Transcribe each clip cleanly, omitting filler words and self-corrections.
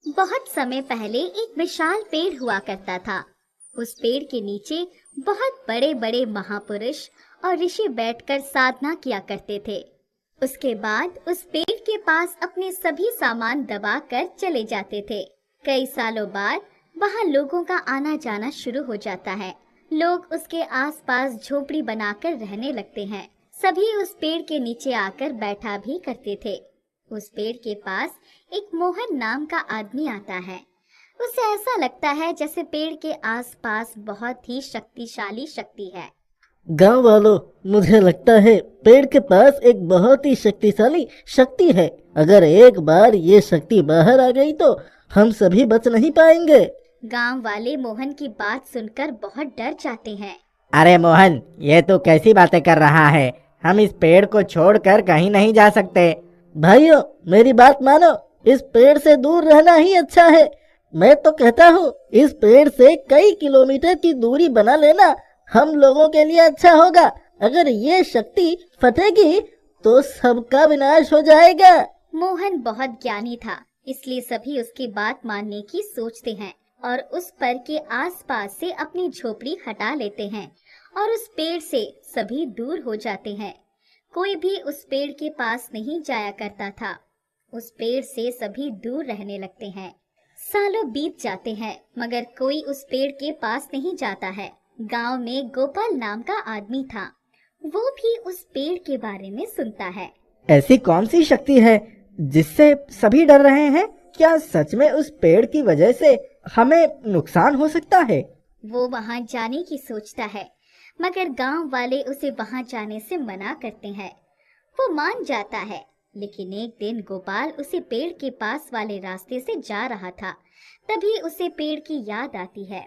बहुत समय पहले एक विशाल पेड़ हुआ करता था। उस पेड़ के नीचे बहुत बड़े बड़े महापुरुष और ऋषि बैठकर साधना किया करते थे। उसके बाद उस पेड़ के पास अपने सभी सामान दबा कर चले जाते थे। कई सालों बाद वहाँ लोगों का आना जाना शुरू हो जाता है। लोग उसके आसपास झोपड़ी बनाकर रहने लगते हैं। सभी उस पेड़ के नीचे आकर बैठा भी करते थे। उस पेड़ के पास एक मोहन नाम का आदमी आता है। उसे ऐसा लगता है जैसे पेड़ के आसपास बहुत ही शक्तिशाली शक्ति है। गांव वालों, मुझे लगता है पेड़ के पास एक बहुत ही शक्तिशाली शक्ति है। अगर एक बार ये शक्ति बाहर आ गई तो हम सभी बच नहीं पाएंगे। गांव वाले मोहन की बात सुनकर बहुत डर जाते हैं। अरे मोहन, ये तो कैसी बातें कर रहा है। हम इस पेड़ को छोड़कर कहीं नहीं जा सकते। भाइयों, मेरी बात मानो, इस पेड़ से दूर रहना ही अच्छा है। मैं तो कहता हूँ इस पेड़ से कई किलोमीटर की दूरी बना लेना हम लोगों के लिए अच्छा होगा। अगर ये शक्ति फटेगी तो सबका विनाश हो जाएगा। मोहन बहुत ज्ञानी था, इसलिए सभी उसकी बात मानने की सोचते हैं और उस पर के आसपास से अपनी झोपड़ी हटा लेते हैं और उस पेड़ से सभी दूर हो जाते हैं। कोई भी उस पेड़ के पास नहीं जाया करता था। उस पेड़ से सभी दूर रहने लगते हैं। सालों बीत जाते हैं मगर कोई उस पेड़ के पास नहीं जाता है। गांव में गोपाल नाम का आदमी था। वो भी उस पेड़ के बारे में सुनता है। ऐसी कौन सी शक्ति है जिससे सभी डर रहे हैं? क्या सच में उस पेड़ की वजह से हमें नुकसान हो सकता है? वो वहां जाने की सोचता है मगर गांव वाले उसे वहां जाने से मना करते हैं। वो मान जाता है, लेकिन एक दिन गोपाल उसे पेड़ के पास वाले रास्ते से जा रहा था। तभी उसे पेड़ की याद आती है।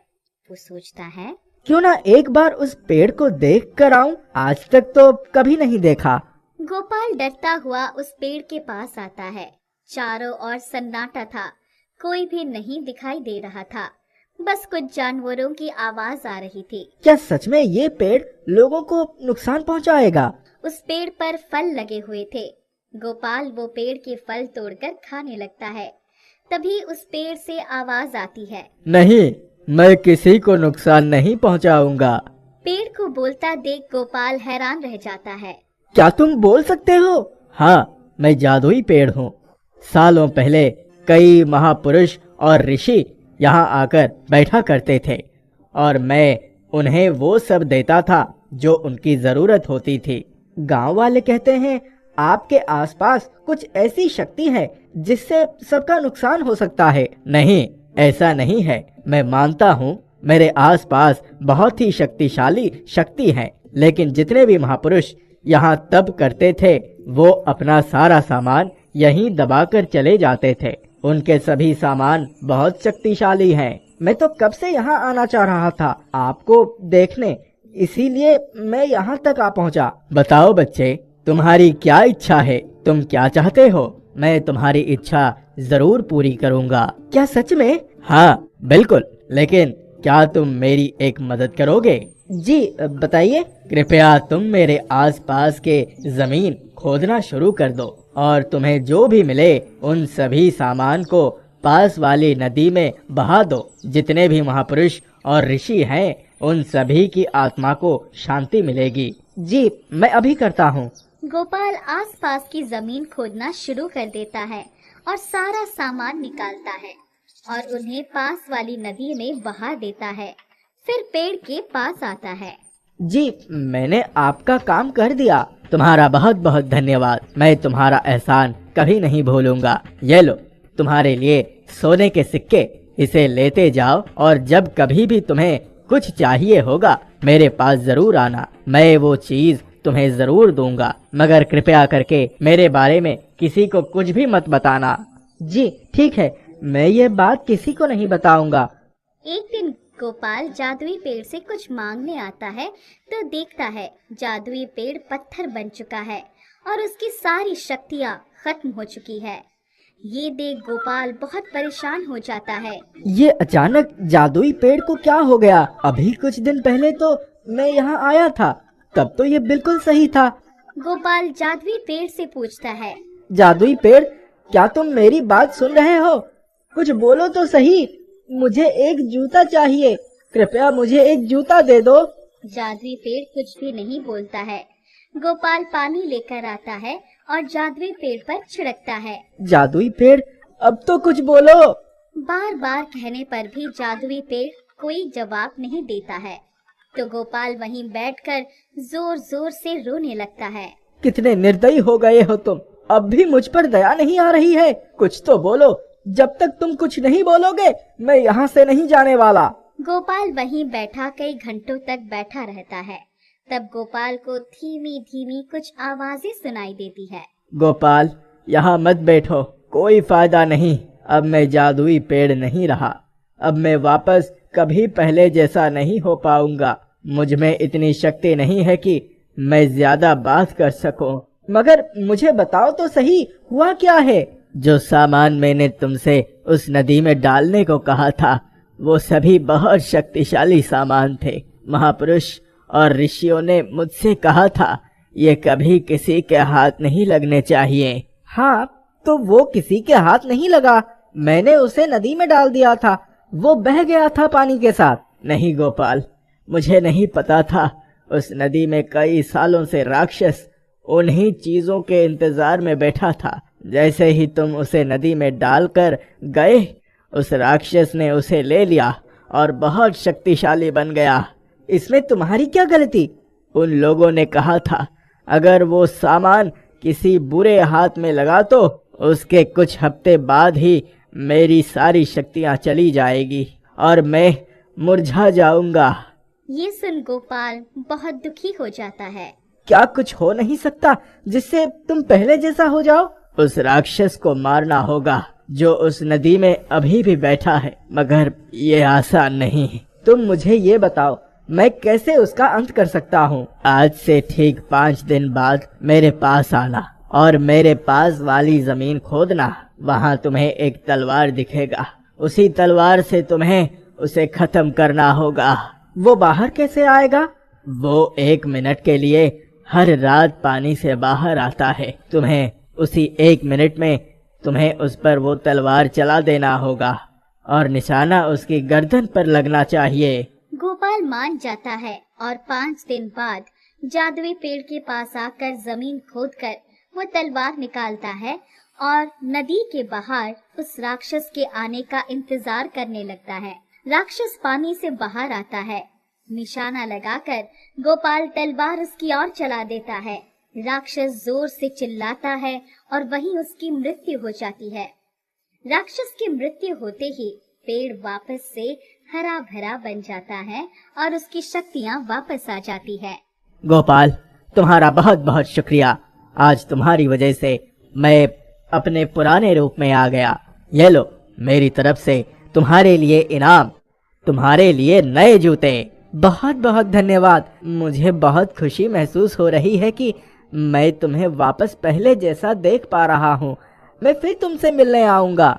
वो सोचता है, क्यों ना एक बार उस पेड़ को देख कर आऊं। आज तक तो कभी नहीं देखा। गोपाल डरता हुआ उस पेड़ के पास आता है। चारों ओर सन्नाटा था, कोई भी नहीं दिखाई दे रहा था। बस कुछ जानवरों की आवाज आ रही थी। क्या सच में ये पेड़ लोगों को नुकसान पहुंचाएगा? उस पेड़ पर फल लगे हुए थे। गोपाल वो पेड़ के फल तोड़कर खाने लगता है। तभी उस पेड़ से आवाज आती है, नहीं, मैं किसी को नुकसान नहीं पहुंचाऊंगा। पेड़ को बोलता देख गोपाल हैरान रह जाता है। क्या तुम बोल सकते हो? हाँ, मैं जादुई पेड़ हूँ। सालों पहले कई महापुरुष और ऋषि यहाँ आकर बैठा करते थे और मैं उन्हें वो सब देता था जो उनकी जरूरत होती थी। गांव वाले कहते हैं आपके आसपास कुछ ऐसी शक्ति है जिससे सबका नुकसान हो सकता है। नहीं, ऐसा नहीं है। मैं मानता हूँ मेरे आसपास बहुत ही शक्तिशाली शक्ति है, लेकिन जितने भी महापुरुष यहाँ तप करते थे वो अपना सारा सामान यहीं दबाकर चले जाते थे। उनके सभी सामान बहुत शक्तिशाली हैं। मैं तो कब से यहाँ आना चाह रहा था आपको देखने, इसीलिए मैं यहाँ तक आ पहुँचा। बताओ बच्चे, तुम्हारी क्या इच्छा है? तुम क्या चाहते हो? मैं तुम्हारी इच्छा जरूर पूरी करूँगा। क्या सच में? हाँ बिल्कुल, लेकिन क्या तुम मेरी एक मदद करोगे? जी बताइए। कृपया तुम मेरे आसपास के जमीन खोदना शुरू कर दो और तुम्हें जो भी मिले उन सभी सामान को पास वाली नदी में बहा दो। जितने भी महापुरुष और ऋषि हैं उन सभी की आत्मा को शांति मिलेगी। जी मैं अभी करता हूँ। गोपाल आसपास की जमीन खोदना शुरू कर देता है और सारा सामान निकालता है और उन्हें पास वाली नदी में बहा देता है। फिर पेड़ के पास आता है। जी मैंने आपका काम कर दिया। तुम्हारा बहुत बहुत धन्यवाद। मैं तुम्हारा एहसान कभी नहीं भूलूंगा। ये लो तुम्हारे लिए सोने के सिक्के, इसे लेते जाओ और जब कभी भी तुम्हें कुछ चाहिए होगा मेरे पास जरूर आना। मैं वो चीज तुम्हें जरूर दूंगा, मगर कृपया करके मेरे बारे में किसी को कुछ भी मत बताना। जी ठीक है, मैं ये बात किसी को नहीं बताऊंगा। एक दिन गोपाल जादुई पेड़ से कुछ मांगने आता है तो देखता है जादुई पेड़ पत्थर बन चुका है और उसकी सारी शक्तियाँ खत्म हो चुकी है। ये देख गोपाल बहुत परेशान हो जाता है। ये अचानक जादुई पेड़ को क्या हो गया? अभी कुछ दिन पहले तो मैं यहाँ आया था, तब तो ये बिल्कुल सही था। गोपाल जादुई पेड़ से पूछता है, जादुई पेड़, क्या तुम मेरी बात सुन रहे हो? कुछ बोलो तो सही। मुझे एक जूता चाहिए, कृपया मुझे एक जूता दे दो। जादुई पेड़ कुछ भी नहीं बोलता है। गोपाल पानी लेकर आता है और जादुई पेड़ पर छिड़कता है। जादुई पेड़, अब तो कुछ बोलो। बार बार कहने पर भी जादुई पेड़ कोई जवाब नहीं देता है। तो गोपाल वहीं बैठकर जोर जोर से रोने लगता है। कितने निर्दयी हो गए हो तुम, अब भी मुझ पर दया नहीं आ रही है। कुछ तो बोलो, जब तक तुम कुछ नहीं बोलोगे मैं यहाँ से नहीं जाने वाला। गोपाल वहीं बैठा कई घंटों तक बैठा रहता है। तब गोपाल को धीमी धीमी कुछ आवाजें सुनाई देती है। गोपाल, यहाँ मत बैठो, कोई फायदा नहीं। अब मैं जादुई पेड़ नहीं रहा। अब मैं वापस कभी पहले जैसा नहीं हो पाऊंगा। मुझ में इतनी शक्ति नहीं है कि मैं ज्यादा बात कर सकूं। मगर मुझे बताओ तो सही, हुआ क्या है? जो सामान मैंने तुमसे उस नदी में डालने को कहा था, वो सभी बहुत शक्तिशाली सामान थे। महापुरुष और ऋषियों ने मुझसे कहा था ये कभी किसी के हाथ नहीं लगने चाहिए। हाँ, तो वो किसी के हाथ नहीं लगा। मैंने उसे नदी में डाल दिया था, वो बह गया था पानी के साथ। नहीं गोपाल, मुझे नहीं पता था। उस नदी में कई सालों से राक्षस उन्हीं चीजों के इंतजार में बैठा था। जैसे ही तुम उसे नदी में डालकर गए, उस राक्षस ने उसे ले लिया और बहुत शक्तिशाली बन गया। इसमें तुम्हारी क्या गलती? उन लोगों ने कहा था अगर वो सामान किसी बुरे हाथ में लगा तो उसके कुछ हफ्ते बाद ही मेरी सारी शक्तियां चली जाएगी और मैं मुरझा जाऊंगा। ये सुन गोपाल बहुत दुखी हो जाता है। क्या कुछ हो नहीं सकता जिससे तुम पहले जैसा हो जाओ? उस राक्षस को मारना होगा जो उस नदी में अभी भी बैठा है, मगर ये आसान नहीं। तुम मुझे ये बताओ, मैं कैसे उसका अंत कर सकता हूँ? आज से ठीक 5 दिन बाद मेरे पास आना और मेरे पास वाली जमीन खोदना। वहाँ तुम्हें एक तलवार दिखेगा। उसी तलवार से तुम्हें उसे खत्म करना होगा। वो बाहर कैसे आएगा? वो 1 मिनट के लिए हर रात पानी से बाहर आता है। तुम्हें उसी 1 मिनट में तुम्हें उस पर वो तलवार चला देना होगा और निशाना उसकी गर्दन पर लगना चाहिए। गोपाल मान जाता है और 5 दिन बाद जादुई पेड़ के पास आकर जमीन खोदकर वो तलवार निकालता है और नदी के बाहर उस राक्षस के आने का इंतजार करने लगता है। राक्षस पानी से बाहर आता है। निशाना लगाकर गोपाल तलवार उसकी ओर चला देता है। राक्षस जोर से चिल्लाता है और वहीं उसकी मृत्यु हो जाती है। राक्षस की मृत्यु होते ही पेड़ वापस से हरा भरा बन जाता है और उसकी शक्तियाँ वापस आ जाती है। गोपाल, तुम्हारा बहुत बहुत शुक्रिया। आज तुम्हारी वजह से मैं अपने पुराने रूप में आ गया। ये लो, मेरी तरफ से तुम्हारे लिए इनाम, तुम्हारे लिए नए जूते। बहुत बहुत धन्यवाद। मुझे बहुत खुशी महसूस हो रही है कि मैं तुम्हें वापस पहले जैसा देख पा रहा हूँ। मैं फिर तुमसे मिलने आऊंगा।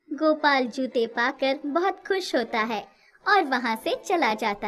गोपाल जूते पाकर बहुत खुश होता है और वहाँ से चला जाता है।